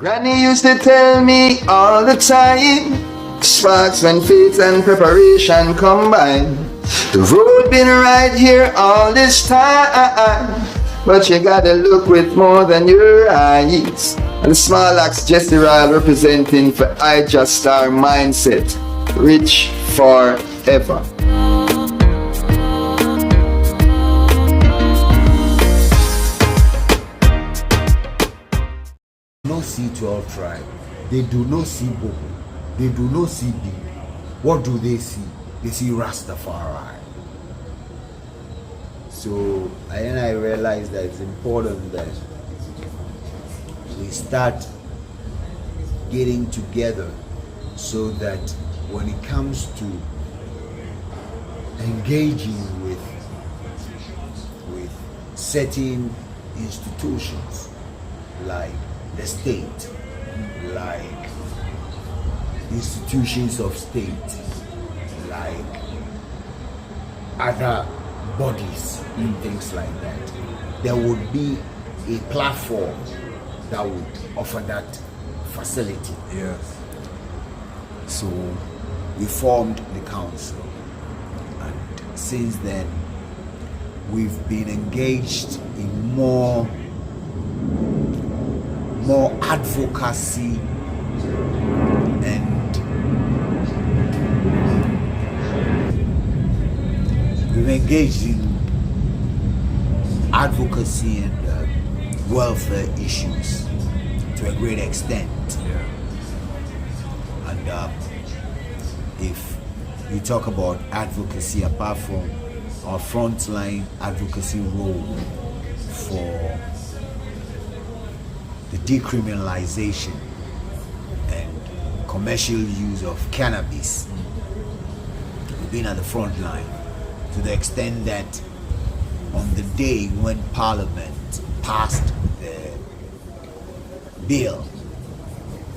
Granny used to tell me all the time, sparks when faith and preparation combine. The road been right here all this time, but you gotta look with more than your eyes. And small axe Jesse Ryle representing for I Just Star Mindset, rich forever. No C12 tribe. They do not see Bobo. They do not see B. What do they see? They see Rastafari. So I realized that it's important that we start getting together so that when it comes to engaging with certain institutions like the state, like institutions of state, like other bodies and things like that, there would be a platform that would offer that facility. Yes. So we formed the council, and since then we've been engaged in more advocacy and we've engaged in advocacy and welfare issues to a great extent. Yeah. And if you talk about advocacy, apart from our frontline advocacy role for the decriminalization and commercial use of cannabis, we've been at the front line to the extent that on the day when Parliament passed the bill,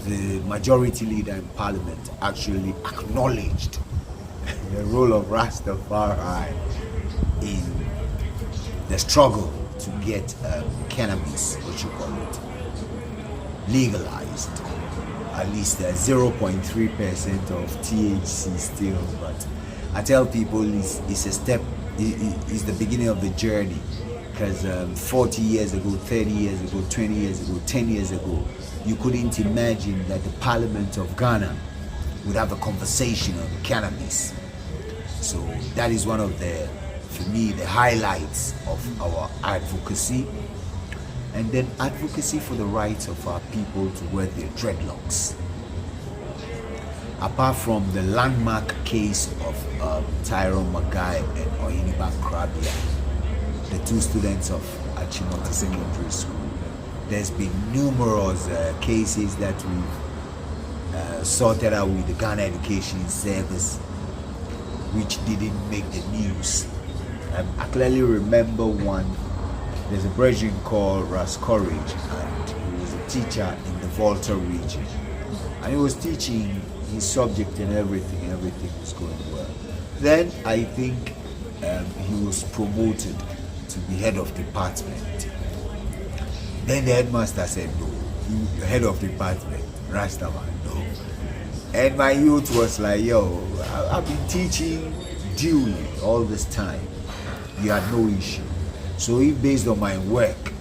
the majority leader in Parliament actually acknowledged the role of Rastafari in the struggle to get cannabis, what you call it, legalized. At least 0.3% of THC still, but I tell people it's a step, it's the beginning of the journey, because 40 years ago, 30 years ago, 20 years ago, 10 years ago, you couldn't imagine that the Parliament of Ghana would have a conversation on cannabis. So that is one of the, for me, the highlights of our advocacy. And then advocacy for the rights of our people to wear their dreadlocks. Apart from the landmark case of Tyrone Magai and Oyiniba Krabia, the two students of Achimota Secondary School, there's been numerous cases that we've sorted out with the Ghana Education Service, which didn't make the news. I clearly remember one. There's a brethren called Ras Courage, and he was a teacher in the Volta region, and he was teaching his subject and everything was going well. Then I think he was promoted to be head of department. Then the headmaster said, no, you head of department, Rastaman, no. And my youth was like, yo, I've been teaching duly all this time. You had no issue. So if based on my work,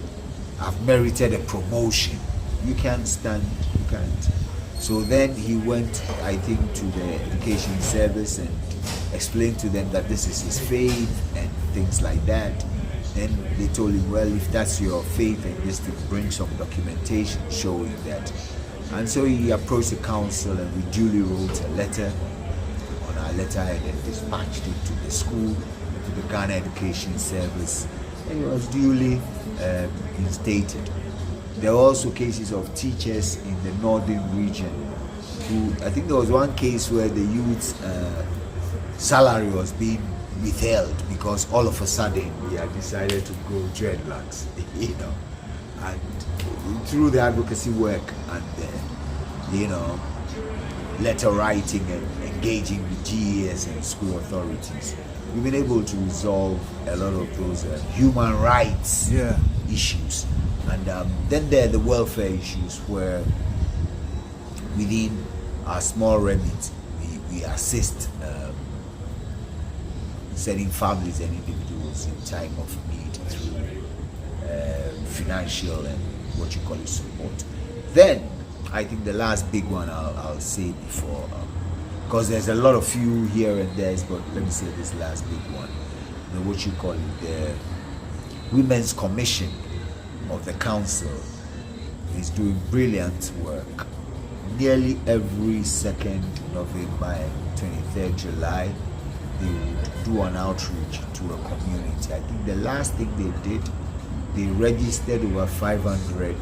I've merited a promotion, you can't stand, you can't. So then he went, I think, to the education service and explained to them that this is his faith and things like that. Then they told him, well, if that's your faith, and just to bring some documentation showing that. And so he approached the council, and we duly wrote a letter on our letterhead and dispatched it to the school, to the Ghana Education Service, and it was duly instated. There were also cases of teachers in the northern region who, I think there was one case where the youth's salary was being withheld because all of a sudden we had decided to grow dreadlocks, you know. And through the advocacy work and letter writing and engaging with GES and school authorities, we've been able to resolve a lot of those human rights issues. And then there are the welfare issues where within our small remit, we assist certain families and individuals in time of need through financial and what you call it support. Then I think the last big one I'll say before, because there's a lot of few here and there, but let me say this last big one, what you call it, the Women's Commission of the Council is doing brilliant work. Nearly every 2nd November and 23rd July, they would do an outreach to a community. I think the last thing they did, they registered over 500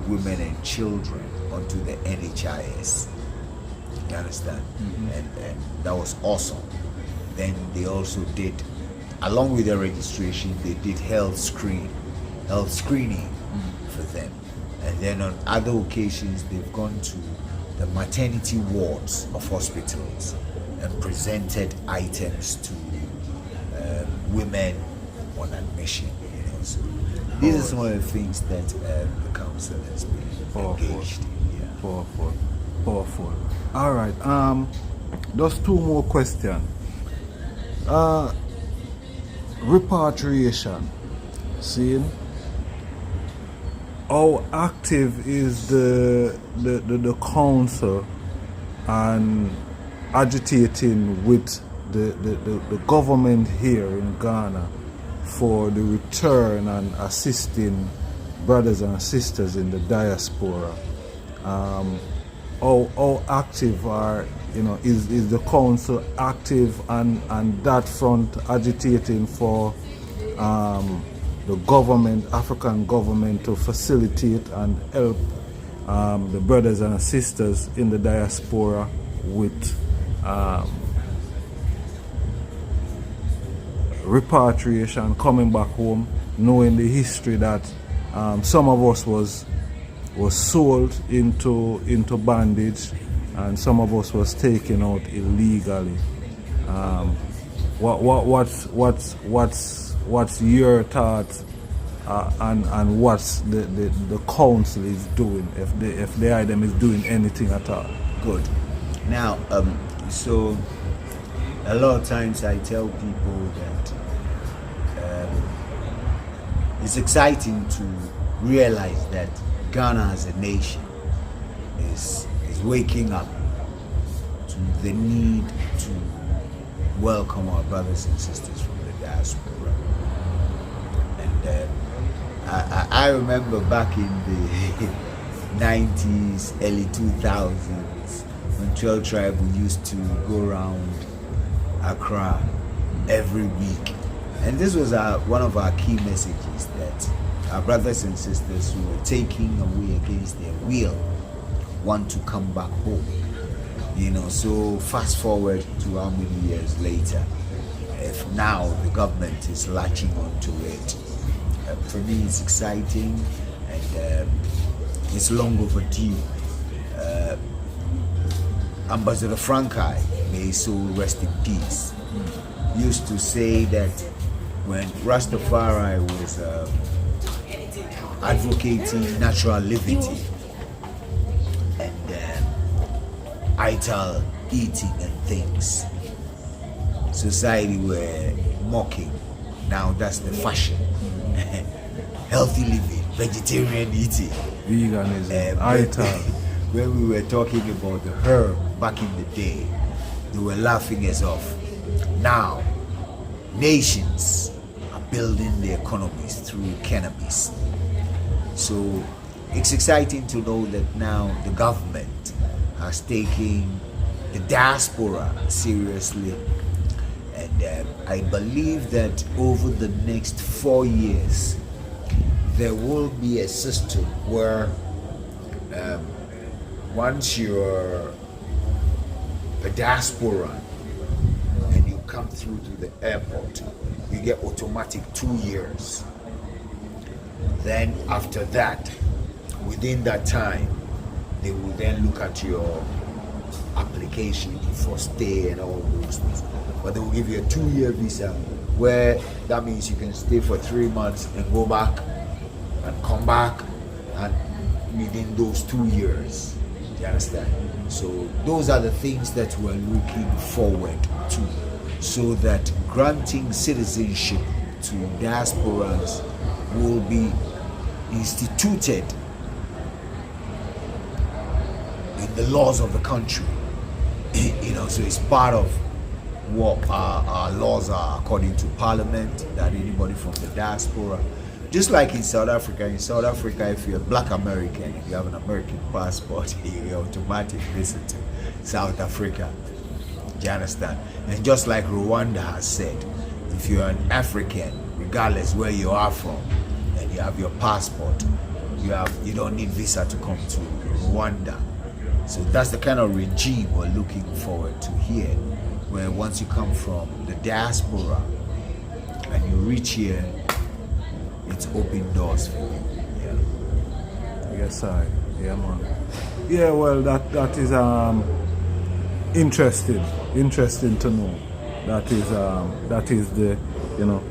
women and children onto the NHIS. You understand? And that was awesome. Then they also did, along with the registration, they did health screening for them. And then on other occasions, they've gone to the maternity wards of hospitals and presented items to women on admission. You know, so these are some of the things that the council has been engaged in. Yeah. Powerful. All right. Just two more questions. Repatriation. See, how active is the council and agitating with the government here in Ghana for the return and assisting brothers and sisters in the diaspora? How active are, is the council active and that front agitating for the government, African government, to facilitate and help the brothers and sisters in the diaspora with repatriation, coming back home, knowing the history that some of us was sold into bondage and some of us was taken out illegally. What's your thoughts and what's the council is doing, if the item is doing anything at all? Good. Now, so a lot of times I tell people that it's exciting to realize that Ghana as a nation is waking up to the need to welcome our brothers and sisters from the diaspora. And I remember back in the 90s, early 2000s, when 12 Tribe used to go around Accra every week. And this was one of our key messages, that our brothers and sisters who were taking away against their will want to come back home. So fast forward to how many years later, if now the government is latching onto it. For me, it's exciting and it's long overdue. Ambassador Frankai, may his soul rest in peace, used to say that when Rastafari was advocating natural liberty and ital eating and things, society were mocking. Now that's the fashion. Healthy living, vegetarian eating, veganism, ital. When we were talking about the herb back in the day, they were laughing us off. Now, nations are building their economies through cannabis. So it's exciting to know that now the government has taken the diaspora seriously. And I believe that over the next 4 years, there will be a system where once you're a diaspora and you come through to the airport, you get automatic 2 years. Then after that, within that time, they will then look at your application for stay and all those things. But they will give you a 2-year visa, where that means you can stay for 3 months and go back and come back, and within those 2 years. You understand? So those are the things that we're looking forward to, so that granting citizenship to diasporas will be instituted in the laws of the country. You know, so it's part of what our laws are according to Parliament, that anybody from the diaspora, just like in South Africa, if you're a black American, if you have an American passport, you automatically listen to South Africa. Do you understand? And just like Rwanda has said, if you're an African, regardless where you are from, and you have your passport, you don't need visa to come to Rwanda. So that's the kind of regime we're looking forward to here, where once you come from the diaspora and you reach here, it's open doors for you. Yeah. Yes, I. Yeah, man. Yeah, well, that is interesting to know. That is the, you know,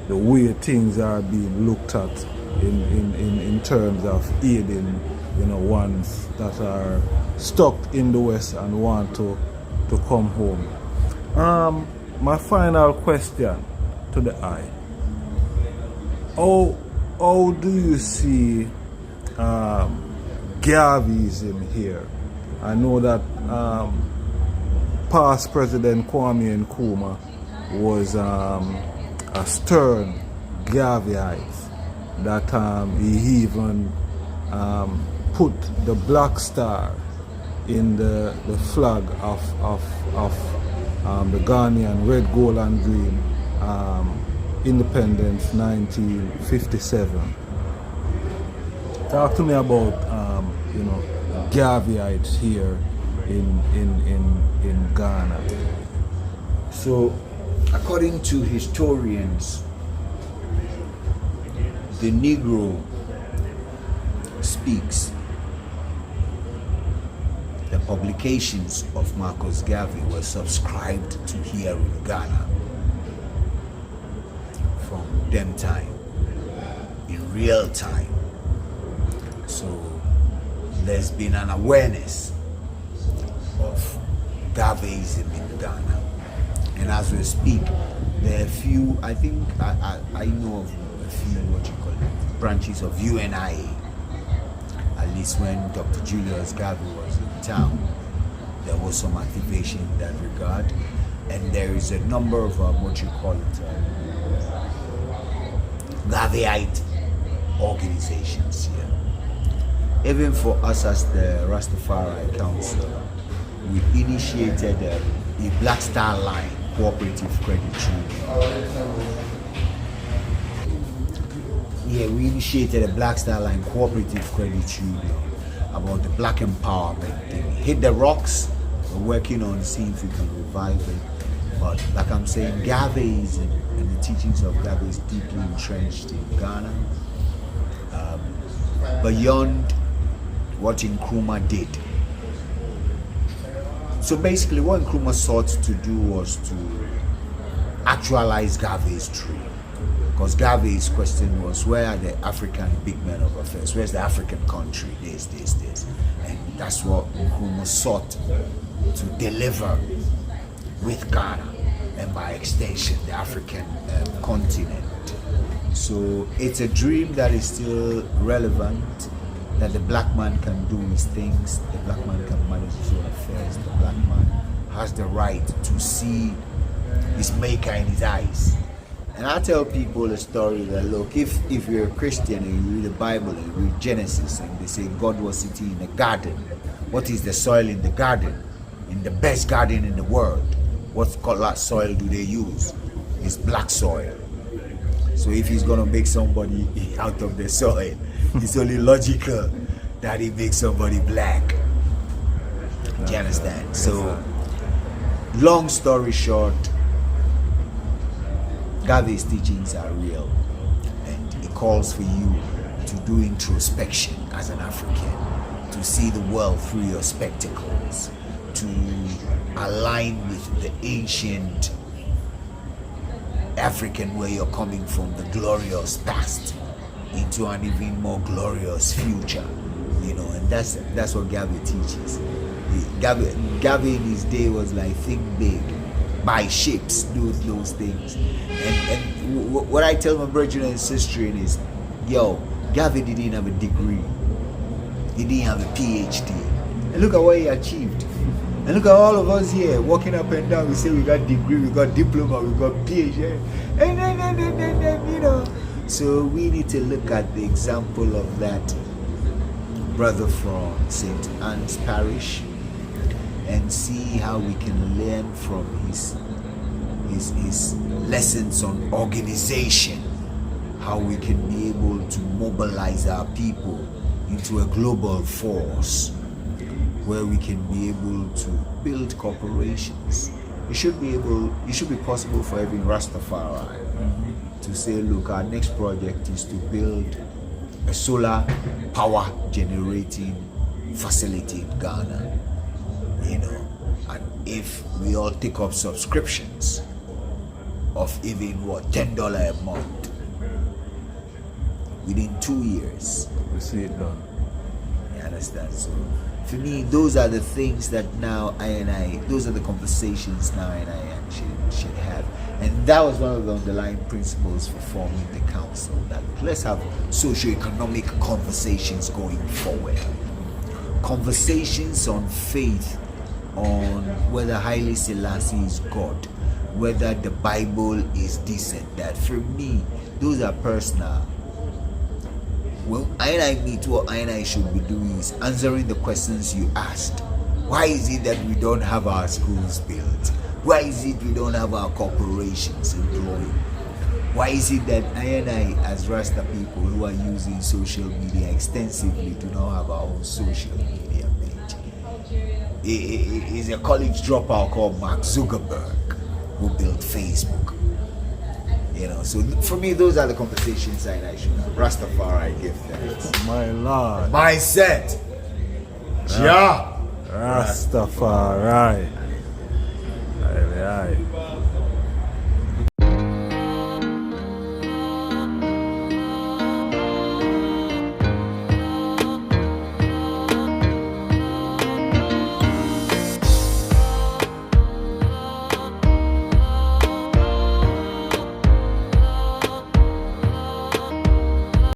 the way things are being looked at in terms of aiding, you know, ones that are stuck in the West and want to come home. My final question to the eye. How do you see Gavism here? I know that past President Kwame Nkrumah was a stern Gaviite, that he even put the black star in the flag of the Ghanaian red, gold and green independence 1957. Talk to me about you know, Gaviites here in Ghana. So, according to historians, the Negro speaks. The publications of Marcus Garvey were subscribed to here in Ghana from them time, in real time. So there's been an awareness of Garveyism in Ghana. And as we speak, there are a few, I think, I know of a few, branches of UNIA. At least when Dr. Julius Garvey was in town, there was some activation in that regard. And there is a number of, Garveyite organizations here. Even for us as the Rastafari Council, we initiated a Black Star Line cooperative credit union. Yeah, we initiated a Black Star Line cooperative credit union about the black empowerment thing. Hit the rocks, we're working on seeing if we can revive it. But like I'm saying, Garveyism and the teachings of Garvey is deeply entrenched in Ghana. Beyond what Nkrumah did. So basically what Nkrumah sought to do was to actualize Garvey's dream. Because Garvey's question was, where are the African big men of affairs? Where's the African country? This. And that's what Nkrumah sought to deliver with Ghana, and by extension, the African continent. So it's a dream that is still relevant, that the black man can do his things, the black man can manage his own affairs, the black man has the right to see his maker in his eyes. And I tell people a story that, look, if you're a Christian and you read the Bible and you read Genesis and they say God was sitting in a garden, what is the soil in the garden? In the best garden in the world, what color soil do they use? It's black soil. So if he's gonna make somebody out of the soil, it's only logical that he makes somebody black. Do you understand? So, long story short, Garvey's teachings are real, and it calls for you to do introspection as an African, to see the world through your spectacles, to align with the ancient African where you're coming from, the glorious past, into an even more glorious future. You know, and that's what Gavi teaches. Gavi in his day was like, think big, buy ships, do those things. And what I tell my brethren and sister is, yo, Gavi didn't have a degree. He didn't have a PhD. And look at what he achieved. And look at all of us here walking up and down. We say we got degree, we got diploma, we got PhD. And you know. So we need to look at the example of that brother from St. Anne's Parish and see how we can learn from his lessons on organization, how we can be able to mobilize our people into a global force where we can be able to build corporations. It should be possible for every Rastafari to say, look, our next project is to build a solar power generating facility in Ghana, you know, and if we all take up subscriptions of even $10 a month, within 2 years We see it done. you understand? So for me, those are the things that now those are the conversations now and I should have. And that was one of the underlying principles for forming the council, that let's have socio-economic conversations going forward. Conversations on faith, on whether Haile Selassie is God, whether the Bible is this and that. For me, those are personal. Well, I meet, what I should be doing is answering the questions you asked. Why is it that we don't have our schools built? Why is it we don't have our corporations employed? Why is it that I, as Rasta people who are using social media extensively, do not have our own social media page? Is a college dropout called Mark Zuckerberg who built Facebook. You know, so for me, those are the conversations I should have. Rastafari, give thanks. My Lord. Mindset. Yeah. Rastafari. Aye, aye.